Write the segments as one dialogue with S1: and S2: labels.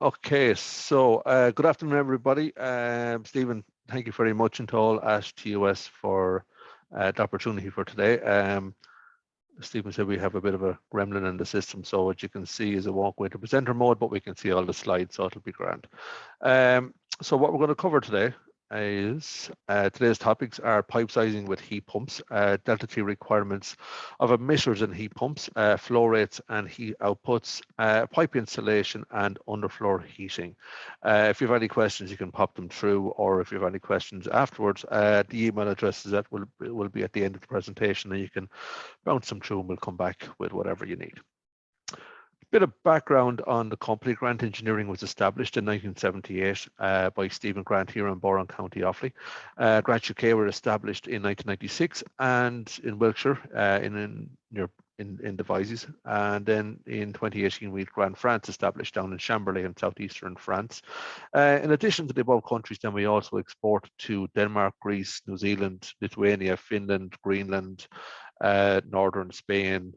S1: Okay, so good afternoon, everybody. Stephen, thank you very much, and to all ASHP for the opportunity for today. Stephen said we have a bit of a gremlin in the system, so what you can see is it won't go into presenter mode, but we can see all the slides, so it'll be grand. So what we're going to cover today is today's topics are pipe sizing with heat pumps, delta T requirements of emitters and heat pumps, flow rates and heat outputs, pipe installation and underfloor heating. If you have any questions, you can pop them through, or if you have any questions afterwards, the email addresses that will be at the end of the presentation, and you can bounce them through and we'll come back with whatever you need. Bit of background on the company. Grant Engineering was established in 1978 by Stephen Grant here in Birr, County Offaly. Grant UK were established in 1996 and in Wilshire in Devizes, and then in 2018 we had Grant France established down in Chambéry in southeastern France. In addition to the above countries, then we also export to Denmark, Greece, New Zealand, Lithuania, Finland, Greenland, northern Spain,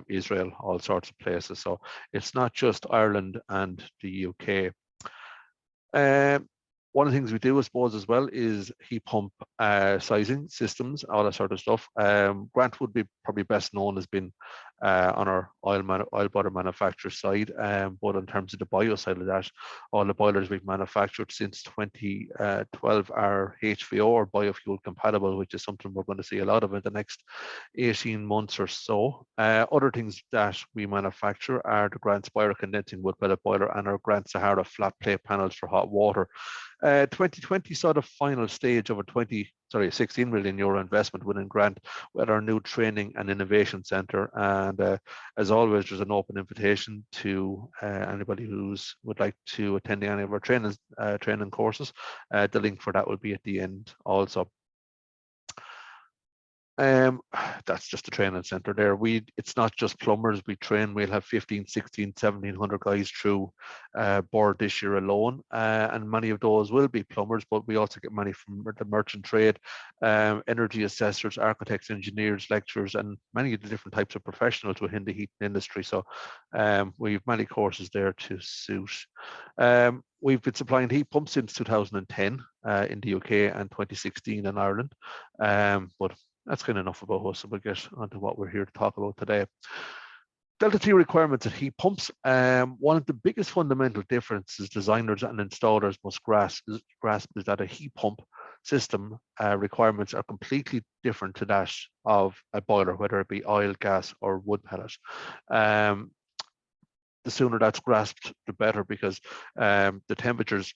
S1: Israel, all sorts of places. So it's not just Ireland and the UK. One of the things we do, I suppose, as well is heat pump sizing systems, all that sort of stuff. Grant would be probably best known as being on our oil boiler manufacturer side, but in terms of the bio side of that, all the boilers we've manufactured since 2012 are HVO or biofuel compatible, which is something we're going to see a lot of in the next 18 months or so. Other things that we manufacture are the Grant Spire condensing wood pellet boiler and our Grant Sahara flat plate panels for hot water. 2020 saw the final stage of a 16 million euro investment within Grant with our new training and innovation center. And as always, there's an open invitation to anybody who's would like to attend any of our training courses. The link for that will be at the end also. That's just the training center there. It's not just plumbers we train. We'll have 15, 16, 1700 guys through Birr this year alone, and many of those will be plumbers, but we also get many from the merchant trade, energy assessors, architects, engineers, lecturers, and many of the different types of professionals within the heating industry. So we have many courses there to suit. We've been supplying heat pumps since 2010 in the UK and 2016 in Ireland, but that's kind of enough about us, so we'll get onto what we're here to talk about today. Delta T requirements of heat pumps. One of the biggest fundamental differences designers and installers must grasp is that a heat pump system requirements are completely different to that of a boiler, whether it be oil, gas, or wood pellet. The sooner that's grasped, the better, because the temperatures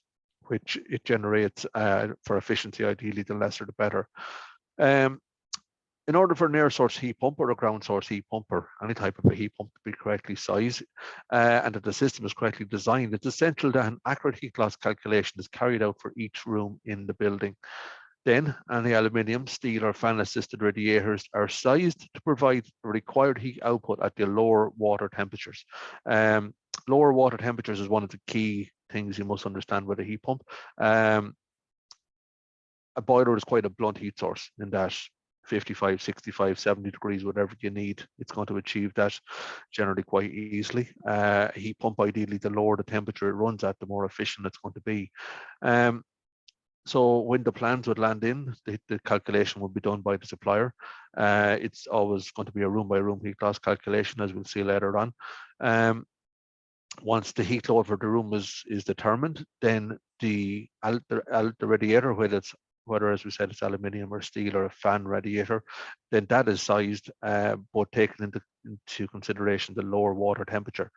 S1: which it generates for efficiency, ideally, the lesser the better. In order for an air source heat pump or a ground source heat pump or any type of a heat pump to be correctly sized and that the system is correctly designed, it's essential that an accurate heat loss calculation is carried out for each room in the building. Then any aluminium, steel or fan assisted radiators are sized to provide the required heat output at the lower water temperatures. Lower water temperatures is one of the key things you must understand with a heat pump. A boiler is quite a blunt heat source in that 55, 65, 70 degrees, whatever you need, it's going to achieve that generally quite easily. A heat pump, ideally, the lower the temperature it runs at, the more efficient it's going to be. So when the plans would land in, the calculation will be done by the supplier. It's always going to be a room by room heat loss calculation, as we'll see later on. Once the heat load for the room is determined, then the radiator, whether, as we said, it's aluminium or steel or a fan radiator, then that is sized, but taking into consideration the lower water temperature.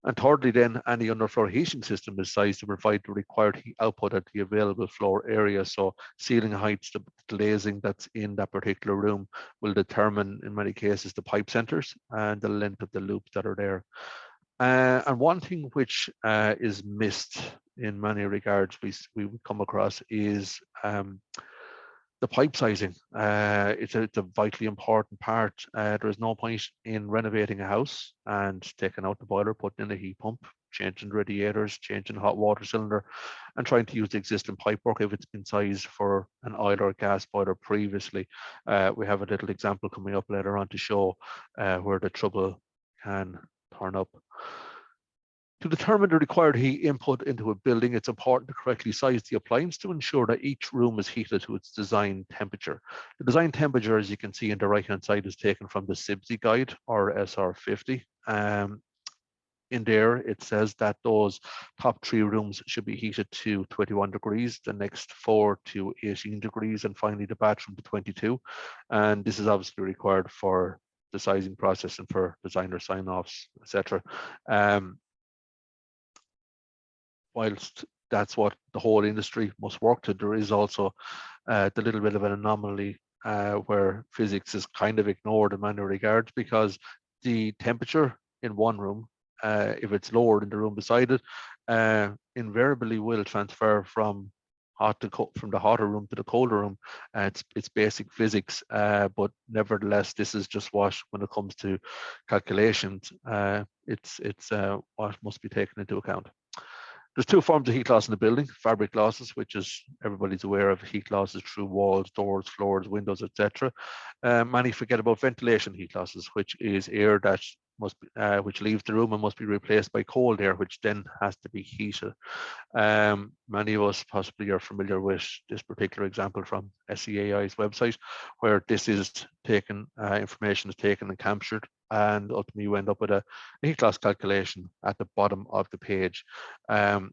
S1: And thirdly, then any underfloor heating system is sized to provide the required heat output at the available floor area. So ceiling heights, the glazing that's in that particular room will determine, in many cases, the pipe centers and the length of the loops that are there. And one thing which is missed in many regards we would come across is the pipe sizing. It's a vitally important part. There is no point in renovating a house and taking out the boiler, putting in a heat pump, changing radiators, changing hot water cylinder, and trying to use the existing pipework if it's been sized for an oil or gas boiler previously. We have a little example coming up later on to show where the trouble can turn up. To determine the required heat input into a building, it's important to correctly size the appliance to ensure that each room is heated to its design temperature. The design temperature, as you can see on the right-hand side, is taken from the SIBSI guide, or SR50. In there, it says that those top 3 rooms should be heated to 21 degrees, the next 4 to 18 degrees, and finally the bathroom to 22. And this is obviously required for the sizing process and for designer sign-offs, etc. Whilst that's what the whole industry must work to, there is also the little bit of an anomaly where physics is kind of ignored in many regards, because the temperature in one room, if it's lower in the room beside it, invariably will transfer from the hotter room to the colder room. It's basic physics, but nevertheless, this is just what, when it comes to calculations, it's what must be taken into account. There's 2 forms of heat loss in the building: fabric losses, which is everybody's aware of, heat losses through walls, doors, floors, windows, etc. Many forget about ventilation heat losses, which is air that must be, which leaves the room and must be replaced by cold air, which then has to be heated. Many of us possibly are familiar with this particular example from SEAI's website, where this is taken, information is taken and captured, and ultimately you end up with a heat loss calculation at the bottom of the page. The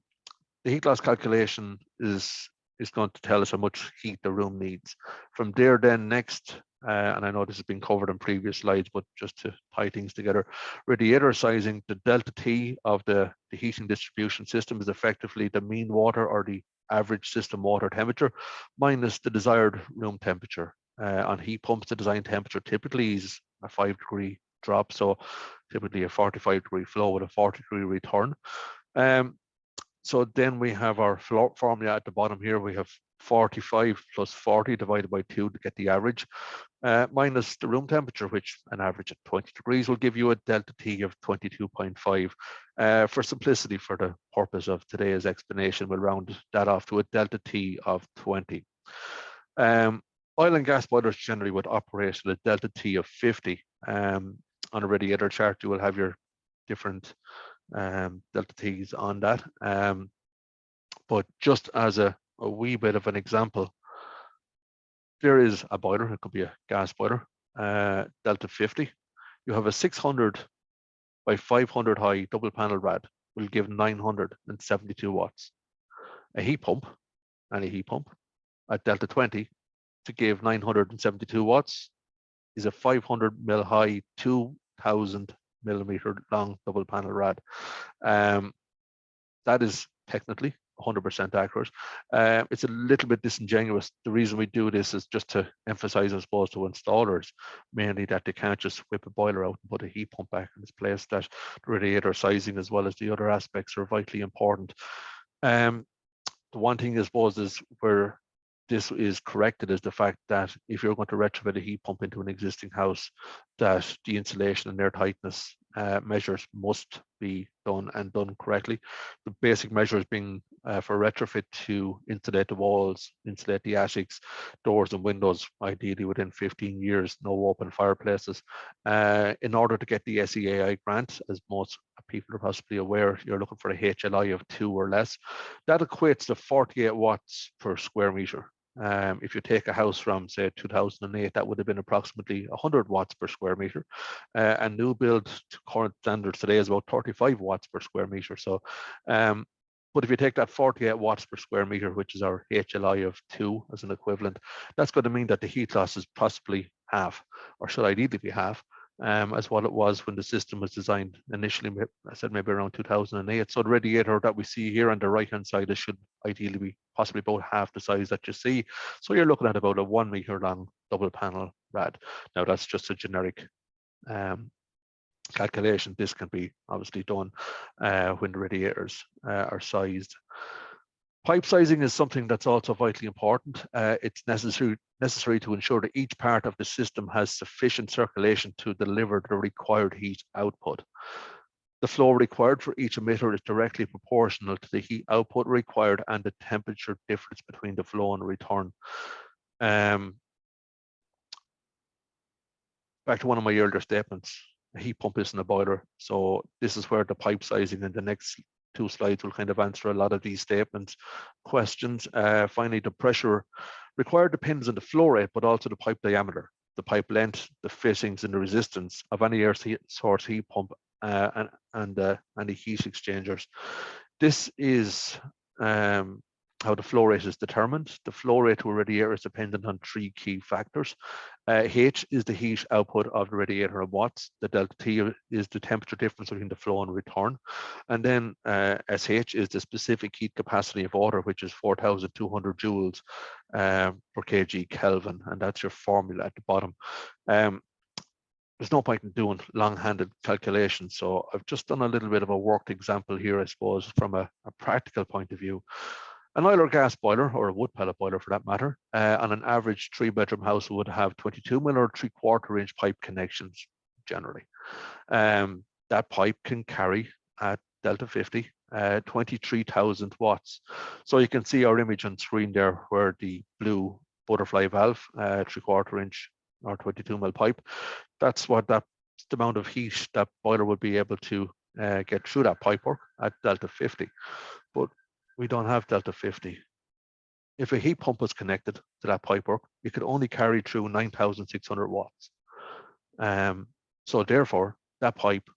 S1: heat loss calculation is going to tell us how much heat the room needs. From there, then next, and I know this has been covered in previous slides, but just to tie things together, radiator sizing, the delta T of the heating distribution system is effectively the mean water, or the average system water temperature, minus the desired room temperature. On heat pumps, the design temperature typically is a 5-degree drop, so typically a 45-degree flow with a 40-degree return. So then we have our formula at the bottom here. We have 45 plus 40 divided by 2 to get the average, minus the room temperature, which an average at 20 degrees will give you a delta T of 22.5. For simplicity, for the purpose of today's explanation, we'll round that off to a delta T of 20. Oil and gas boilers generally would operate at a delta T of 50. On a radiator chart, you will have your different delta T's on that. But just as a wee bit of an example, there is a boiler, it could be a gas boiler, delta 50. You have a 600 by 500 high double panel rad, will give 972 watts. A heat pump, any heat pump, at delta 20 to give 972 watts is a 500 mil high, 2000 millimeter long double panel rad. That is technically 100% accurate. It's a little bit disingenuous. The reason we do this is just to emphasize, I suppose, to installers, mainly that they can't just whip a boiler out and put a heat pump back in its place, that the radiator sizing as well as the other aspects are vitally important. The one thing, I suppose, is where this is corrected is the fact that if you're going to retrofit a heat pump into an existing house, that the insulation and air tightness measures must be done and done correctly. The basic measures being for retrofit to insulate the walls, insulate the attics, doors and windows, ideally within 15 years, no open fireplaces. In order to get the SEAI grant, as most people are possibly aware, you're looking for a HLI of 2 or less. That equates to 48 watts per square meter. If you take a house from, say, 2008, that would have been approximately 100 watts per square meter. And new build to current standards today is about 35 watts per square meter. So, but if you take that 48 watts per square meter, which is our HLI of 2 as an equivalent, that's going to mean that the heat loss is possibly half, or should ideally be half, as what it was when the system was designed initially. I said maybe around 2008. So the radiator that we see here on the right hand side, it should ideally be possibly about half the size that you see. So you're looking at about a 1 meter long double panel rad. Now that's just a generic calculation. This can be obviously done when the radiators are sized. Pipe sizing is something that's also vitally important. It's necessary to ensure that each part of the system has sufficient circulation to deliver the required heat output. The flow required for each emitter is directly proportional to the heat output required and the temperature difference between the flow and return. Back to one of my earlier statements, a heat pump isn't a boiler. So this is where the pipe sizing in the next 2 slides will kind of answer a lot of these statements, questions. Finally, the pressure required depends on the flow rate, but also the pipe diameter, the pipe length, the fittings, and the resistance of any air source heat pump and any heat exchangers. This is how the flow rate is determined. The flow rate to a radiator is dependent on 3 key factors. H is the heat output of the radiator in watts. The delta T is the temperature difference between the flow and return. And then SH is the specific heat capacity of water, which is 4,200 joules per kg Kelvin. And that's your formula at the bottom. There's no point in doing long-handed calculations. So I've just done a little bit of a worked example here, I suppose, from a practical point of view. An oil or gas boiler, or a wood pellet boiler for that matter, on an average 3-bedroom house would have 22 mil or 3/4 inch pipe connections generally. That pipe can carry at delta 50, 23,000 watts. So you can see our image on screen there where the blue butterfly valve, 3/4 inch or 22 mil pipe, that's the amount of heat that boiler would be able to get through that pipework at delta 50. But we don't have delta 50. If a heat pump was connected to that pipework, it could only carry through 9,600 watts. So therefore, that pipe,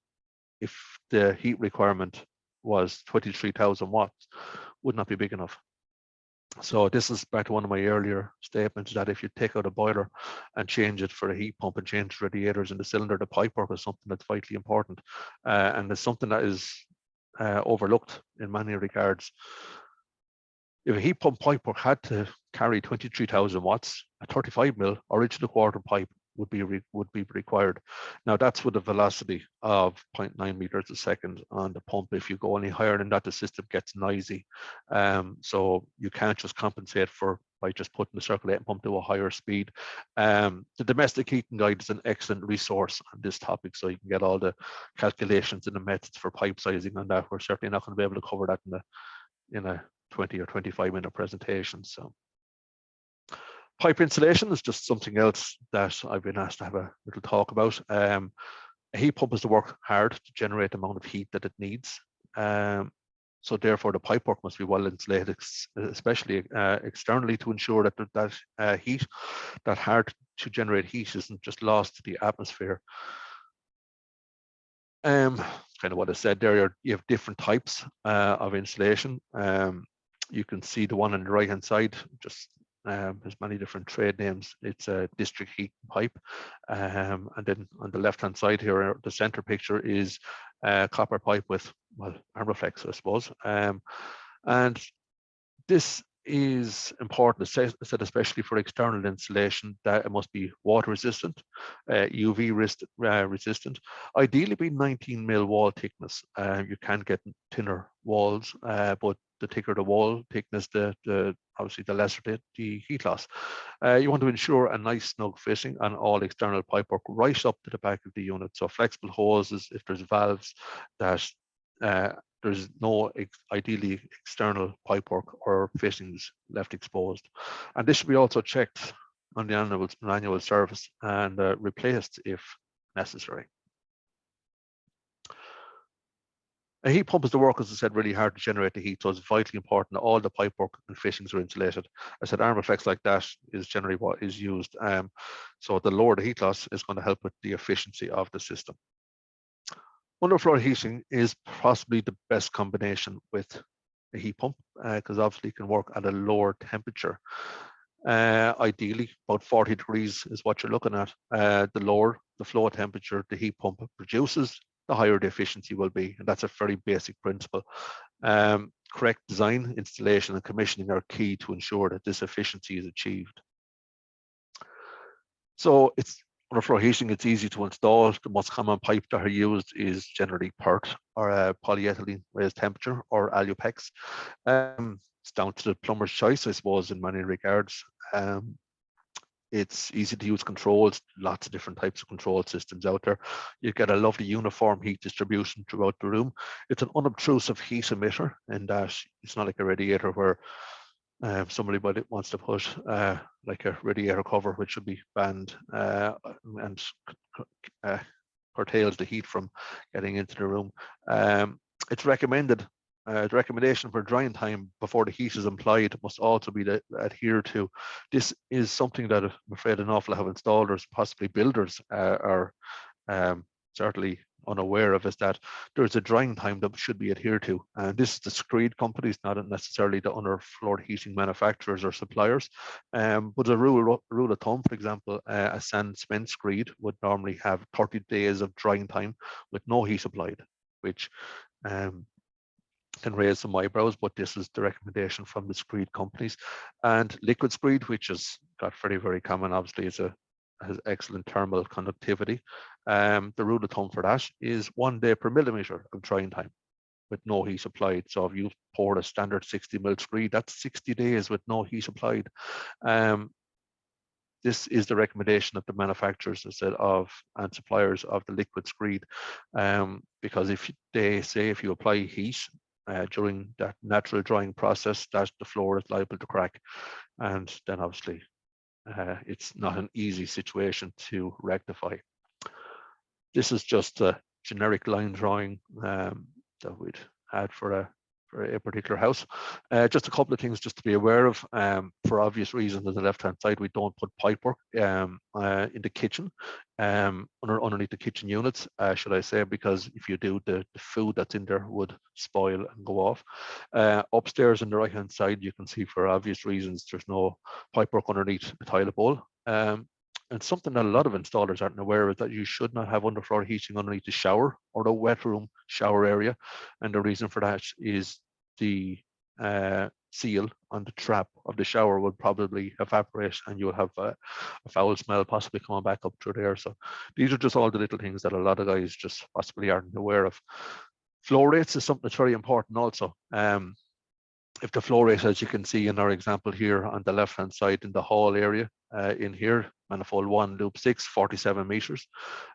S1: if the heat requirement was 23,000 watts, would not be big enough. So this is back to one of my earlier statements that if you take out a boiler and change it for a heat pump and change the radiators in the cylinder, the pipework is something that's vitally important. And it's something that is overlooked in many regards. If a heat pump pipework had to carry 23,000 watts, a 35 mil or inch and a quarter pipe would be required. Now that's with a velocity of 0.9 meters a second on the pump. If you go any higher than that, the system gets noisy. So you can't just compensate by just putting the circulating pump to a higher speed. The domestic heating guide is an excellent resource on this topic, so you can get all the calculations and the methods for pipe sizing on that. We're certainly not going to be able to cover that in a 20 or 25-minute presentation. So pipe insulation is just something else that I've been asked to have a little talk about. A heat pump is to work hard to generate the amount of heat that it needs. So therefore, the pipework must be well insulated, especially externally, to ensure that that hard to generate heat isn't just lost to the atmosphere. Kind of what I said there, you have different types of insulation. You can see the one on the right-hand side, just there's many different trade names. It's a district heat pipe. And then on the left-hand side here, the center picture is copper pipe with, well, Armaflex, I suppose. And this is important, said especially for external insulation, that it must be water resistant, UV resistant, ideally be 19 mil wall thickness. You can get thinner walls, but the thicker the wall thickness, obviously the lesser the heat loss. You want to ensure a nice snug fitting on all external pipework right up to the back of the unit. So flexible hoses, if there's valves that there's no ideally external pipework or fittings left exposed. And this should be also checked on the annual service and replaced if necessary. A heat pump is to work, as I said, really hard to generate the heat, so it's vitally important that all the pipework and fittings are insulated. I said Armaflex like that is generally what is used. So the lower the heat loss is going to help with the efficiency of the system. Underfloor heating is possibly the best combination with a heat pump because obviously it can work at a lower temperature. Ideally, about 40 degrees is what you're looking at. The lower the flow temperature the heat pump produces, the higher the efficiency will be. And that's a very basic principle. Correct design, installation, and commissioning are key to ensure that this efficiency is achieved. So underfloor heating, it's easy to install. The most common pipe that are used is generally PERT or polyethylene raised temperature or Alupex. It's down to the plumber's choice, I suppose, in many regards. It's easy to use controls, lots of different types of control systems out there. You get a lovely uniform heat distribution throughout the room. It's an unobtrusive heat emitter in that it's not like a radiator where somebody wants to put like a radiator cover, which should be banned and curtails the heat from getting into the room. It's recommended. The recommendation for drying time before the heat is applied must also be adhered to. This is something that I'm afraid an awful lot of installers, possibly builders, are certainly unaware of, is that there's a drying time that should be adhered to. And this is the screed companies, not necessarily the underfloor heating manufacturers or suppliers. But a rule of thumb, for example, a sand cement screed would normally have 30 days of drying time with no heat applied, which can raise some eyebrows, but this is the recommendation from the screed companies. And liquid screed, which is got very common, obviously, has excellent thermal conductivity. The rule of thumb for that is 1 day per millimeter of drying time with no heat applied. So if you pour a standard 60 mil screed, that's 60 days with no heat applied. This is the recommendation of the manufacturers instead of and suppliers of the liquid screed, because if they say if you apply heat during that natural drying process, that the floor is liable to crack, and then obviously it's not an easy situation to rectify. This is just a generic line drawing that we'd had for a particular house. Just a couple of things just to be aware of. For obvious reasons, on the left-hand side, we don't put pipework in the kitchen, underneath the kitchen units, should I say, because if you do, the food that's in there would spoil and go off. Upstairs on the right-hand side, you can see for obvious reasons, there's no pipework underneath the toilet bowl. And something that a lot of installers aren't aware of is that you should not have underfloor heating underneath the shower or the wet room shower area. And the reason for that is the seal on the trap of the shower would probably evaporate and you'll have a foul smell possibly coming back up through there. So these are just all the little things that a lot of guys just possibly aren't aware of. Flow rates is something that's very important also. If the flow rate, as you can see in our example here on the left hand side in the hall area in here, manifold 1 loop 6, 47 meters.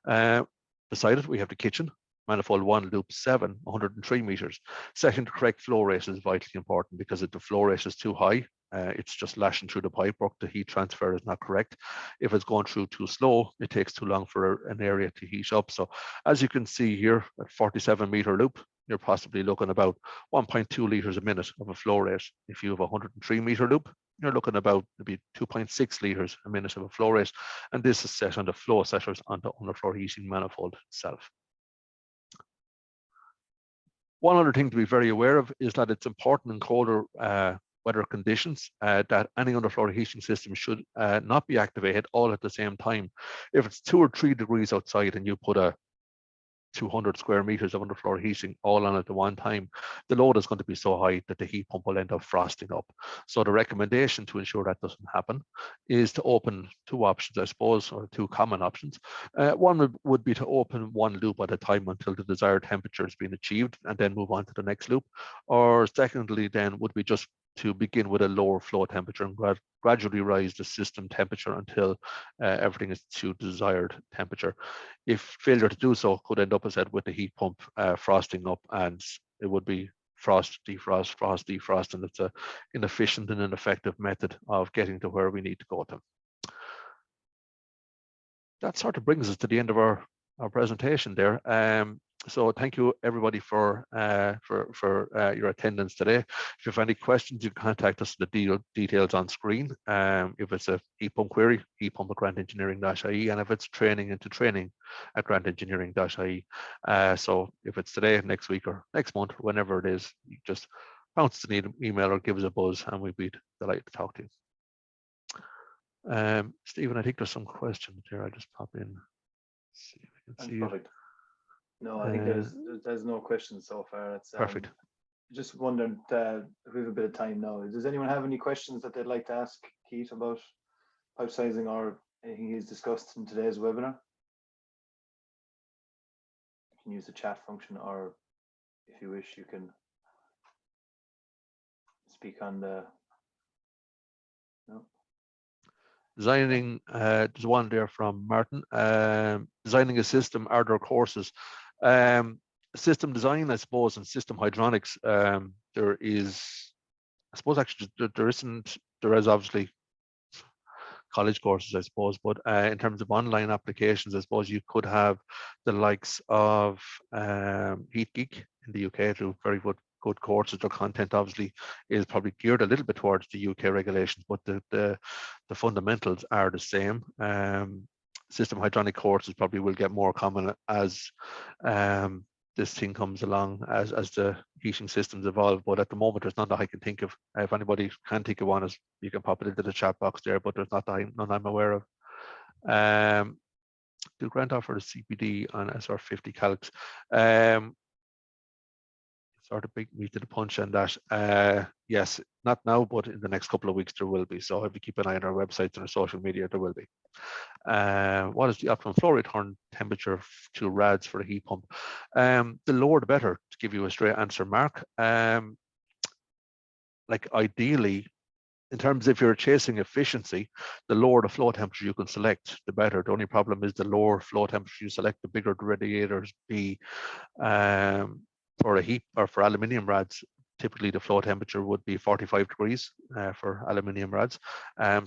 S1: Beside it we have the kitchen, manifold 1 loop 7, 103 meters. Setting the correct flow rate is vitally important, because if the flow rate is too high, it's just lashing through the pipework, the heat transfer is not correct. If it's going through too slow, it takes too long for an area to heat up. So as you can see here, at 47 meter loop, you're possibly looking about 1.2 liters a minute of a flow rate. If you have a 103 meter loop, you're looking about maybe 2.6 liters a minute of a flow rate. And this is set on the flow setters on the underfloor heating manifold itself. One other thing to be very aware of is that it's important in colder weather conditions that any underfloor heating system should not be activated all at the same time. If it's 2 or 3 degrees outside and you put a 200 square meters of underfloor heating all on at the one time, the load is going to be so high that the heat pump will end up frosting up. So the recommendation to ensure that doesn't happen is to open 2 options, I suppose, or 2 common options. One would be to open 1 loop at a time until the desired temperature has been achieved and then move on to the next loop. Or secondly, then would be just to begin with a lower flow temperature and gradually rise the system temperature until everything is to desired temperature. If failure to do so could end up, as I said, with the heat pump frosting up, and it would be frost, defrost, frost, defrost, and it's an inefficient and ineffective method of getting to where we need to go to. That sort of brings us to the end of our presentation there. So thank you everybody for your attendance today. If you have any questions, you can contact us. The details on screen. If it's a heat pump query, heatpump@grandengineering.ie, and if it's training, into training@grandengineering.ie. So if it's today, next week, or next month, or whenever it is, you just bounce an email or give us a buzz, and we'd be delighted to talk to you. Stephen, I think there's some questions here. I'll just pop in. See if I can see it.
S2: No, I think there's no questions so far. It's
S1: perfect.
S2: Just wondering if we have a bit of time now. Does anyone have any questions that they'd like to ask Keith about pipe sizing or anything he's discussed in today's webinar? You can use the chat function, or if you wish, you can speak on the. No.
S1: Designing, there's one there from Martin. Designing a system, are there courses? System design, I suppose, and system hydronics, there is, I suppose actually there is obviously college courses, I suppose. But in terms of online applications, I suppose you could have the likes of HeatGeek in the UK do very good courses. Their content obviously is probably geared a little bit towards the UK regulations, but the fundamentals are the same. System hydronic courses probably will get more common as this thing comes along, as the heating systems evolve. But at the moment, there's none that I can think of. If anybody can think of one, you can pop it into the chat box there, but there's none I'm aware of. Do grant offer the CPD on SR50 calcs? Sort of big meat to the punch on that. Yes, not now, but in the next couple of weeks there will be. So if you keep an eye on our websites and our social media, there will be. What is the optimum flow return temperature to rads for a heat pump? The lower the better, to give you a straight answer, Mark. Like ideally, in terms of if you're chasing efficiency, the lower the flow temperature you can select, the better. The only problem is the lower flow temperature you select, the bigger the radiators be. For a heat or for aluminium rods, typically the flow temperature would be 45 degrees for aluminium rods.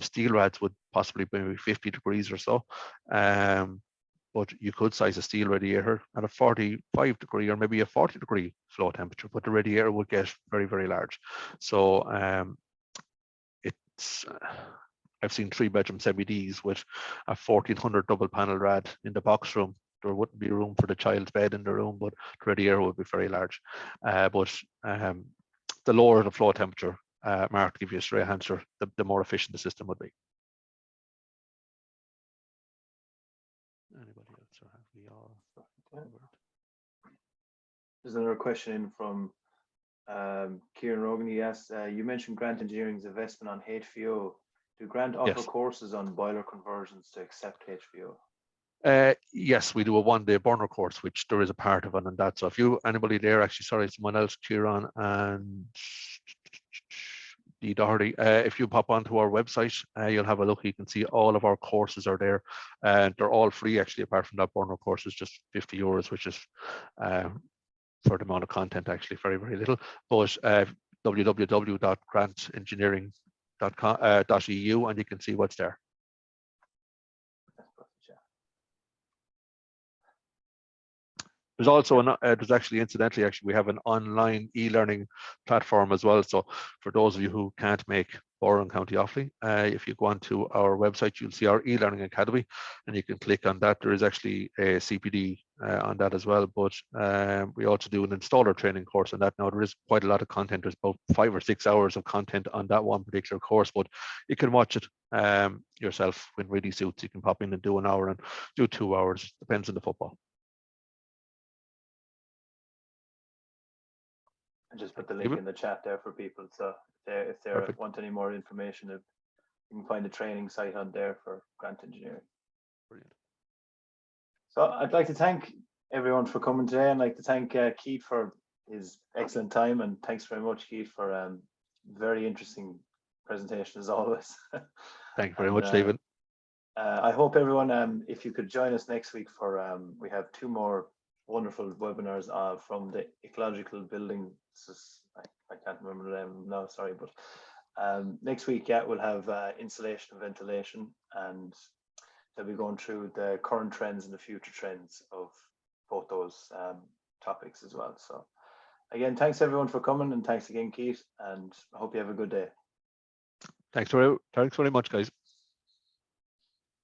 S1: Steel rods would possibly be maybe 50 degrees or so. But you could size a steel radiator at a 45 degree or maybe a 40 degree flow temperature, but the radiator would get very, very large. So I've seen 3-bedroom semi-Ds with a 1400 double panel rad in the box room. There wouldn't be room for the child's bed in the room, but the radiator would be very large. But the lower the flow temperature, Mark, to give you a straight answer, the more efficient the system would be. Anybody else, or have we all covered?
S2: There's another question in from Kieran Rogan. He asks, you mentioned Grant Engineering's investment on HVO. Do Grant offer courses on boiler conversions to accept HVO?
S1: Yes, we do a one-day burner course, which there is a part of it and that. So if anybody there, actually, sorry, someone else, Kieran and Dee Doherty, if you pop onto our website, you'll have a look. You can see all of our courses are there. They're all free, actually, apart from that burner course is just €50, which is for the amount of content, actually, very, very little. But www.grantengineering.eu, and you can see what's there. There's also there's actually, incidentally, we have an online e-learning platform as well. So for those of you who can't make Birr and County Offaly, if you go onto our website, you'll see our e-learning academy, and you can click on that. There is actually a CPD on that as well, but we also do an installer training course on that. Now there is quite a lot of content. There's about 5 or 6 hours of content on that one particular course, but you can watch it yourself when really suits. You can pop in and do an hour and do 2 hours, depends on the football.
S2: And just put the link in the chat there for people. So if they want any more information, you can find a training site on there for Grant Engineering.
S1: Brilliant.
S2: So I'd like to thank everyone for coming today. I'd like to thank Keith for his excellent time, and thanks very much, Keith, for very interesting presentation as always.
S1: Thank you very much, Stephen.
S2: I hope everyone, if you could join us next week for we have 2 more wonderful webinars from the ecological building. I can't remember the name now, sorry, but next week, we'll have insulation and ventilation, and they'll be going through the current trends and the future trends of both those topics as well. So again, thanks everyone for coming, and thanks again, Keith, and I hope you have a good day.
S1: Thanks very much, guys.